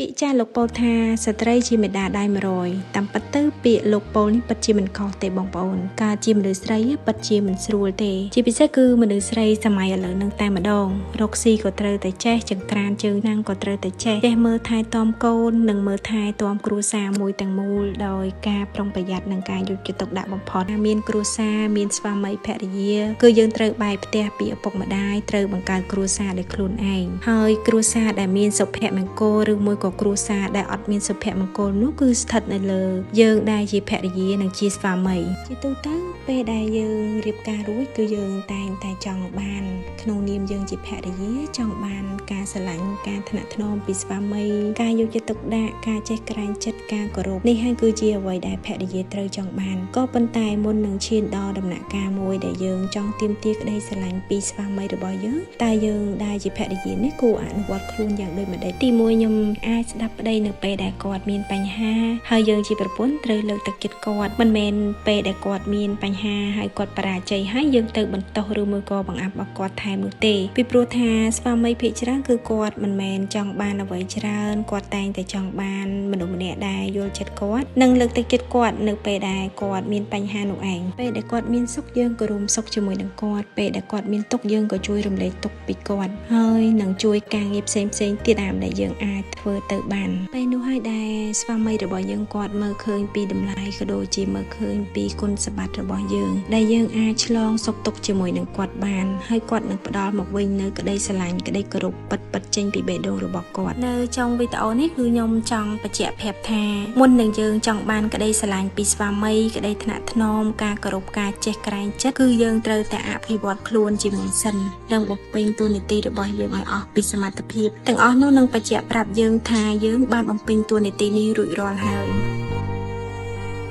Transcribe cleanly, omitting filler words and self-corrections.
ពាក្យចាស់លោកពោលថាស្ត្រីជាមេដាដៃ100តាមពិតទៅពាក្យលោកពោលនេះពិតជាមិនខុសទេបងប្អូនការជាមនុស្សស្រីពិតជាមិនស្រួលទេជាពិសេសគឺមនុស្សស្រីសម័យឥឡូវនឹងតែម្ដងរកស៊ីក៏ត្រូវតែចេះចង្ក្រានជើងណាំងក៏ត្រូវតែចេះមើលថែទាំកូននិងមើលថែទាំគ្រួសារមួយទាំងមូលដោយការប្រុងប្រយ័ត្ននិងការយកចិត្តទុកដាក់បំផុតមានគ្រួសារមានស្វាមីភរិយាគឺយើងត្រូវបែកផ្ទះពីឪពុកម្ដាយត្រូវបង្កើតគ្រួសារដោយខ្លួនឯងហើយគ្រួសារដែលមានសុភមង្គលឬមួយក៏គ្រួសារដែលអត់មានសុភមង្គលនោះគឺស្ថិតនៅលើយើងដែលជាភរិយានិងជាស្វាមីជាទូទៅពេលដែលយើងរៀបការរួចគឺយើងតែងតែចង់បានក្នុងនាមយើងជាភរិយាចង់បានការស្រឡាញ់ការថ្នាក់ថ្នមពីស្វាមីការយកចិត្តទុកដាក់ការចេះក្រែងចិត្តការគោរពនេះហើយគឺជាអ្វីដែលភរិយាត្រូវចង់បានក៏ប៉ុន្តែមុននឹងឈានដល់ដំណាក់កាលមួយដែលយើងចង់ទាមទារក្តីស្រឡាញ់ពីស្វាមីរបស់យើងតែយើងដែលជាភរិយានេះគួរអនុវត្តខ្លួនយ៉ាងដូចម្តេចទី1ខ្ញុំអាចស្ដាប់ប្តីនៅពេលដែលគាត់មានបញ្ហាហើយយើងជាប្រពន្ធត្រូវលើកទឹកចិត្តគាត់មិនមែនពេលដែលគាត់មានបញ្ហាហើយគាត់បរាជ័យហើយយើងទៅបន្តោសឬមួយក៏បង្អាប់ឲ្យគាត់ថែមនោះទេពីព្រោះថាស្វាមីភាគច្រើនគឺគាត់មិនមែនចង់បានអ្វីច្រើនគាត់តែងតែចង់បានមនុស្សម្នាក់ដែលយល់ចិត្តគាត់និងលើកទឹកចិត្តគាត់នៅពេលដែលគាត់មានបញ្ហានោះឯងពេលដែលគាត់មានសុខយើងក៏រួមសុខជាមួយនឹងគាត់ពេលដែលគាត់មានទុក្ខយើងក៏ជួយរំលែកទុក្ខពីគាត់ហើយនឹងជួយការងារផ្សេងទៀតដែលយើងអាចធ្វើទៅបានពេលនោះហើយដែលស្វាមីរបស់យើងគាត់មើលឃើញពីតម្លៃក៏ដូចជាមើលឃើញពីគុណសម្បត្តិរបស់យើងដែលយើងអាចឆ្លងសុខទុក្ខជាមួយនឹងគាត់បានហើយគាត់នឹងផ្ដល់មកវិញនៅក្តីស្រឡាញ់ក្តីគោរពពិតចេញពីបេះដូងរបស់គាត់នៅtrongវីដេអូនេះគឺខ្ញុំចង់បញ្ជាក់ប្រាប់ថាមុននឹងយើងចង់បានក្តីស្រឡាញ់ពីស្វាមីក្តីថ្នាក់ថ្នមការគោរពការចេះក្រែងចិត្តគឺយើងត្រូវតែអភិវឌ្ឍខ្លួនជាមុនសិននិងបំពេញតួនាទីរបស់យើងឲ្យអស់ពីសមត្ថភាពទាំងអស់នោះនឹងបញ្ជាក់ប្រាប់យើងថាយើងបានបំពេញតួនាទីនេះរួចរាល់ហើយ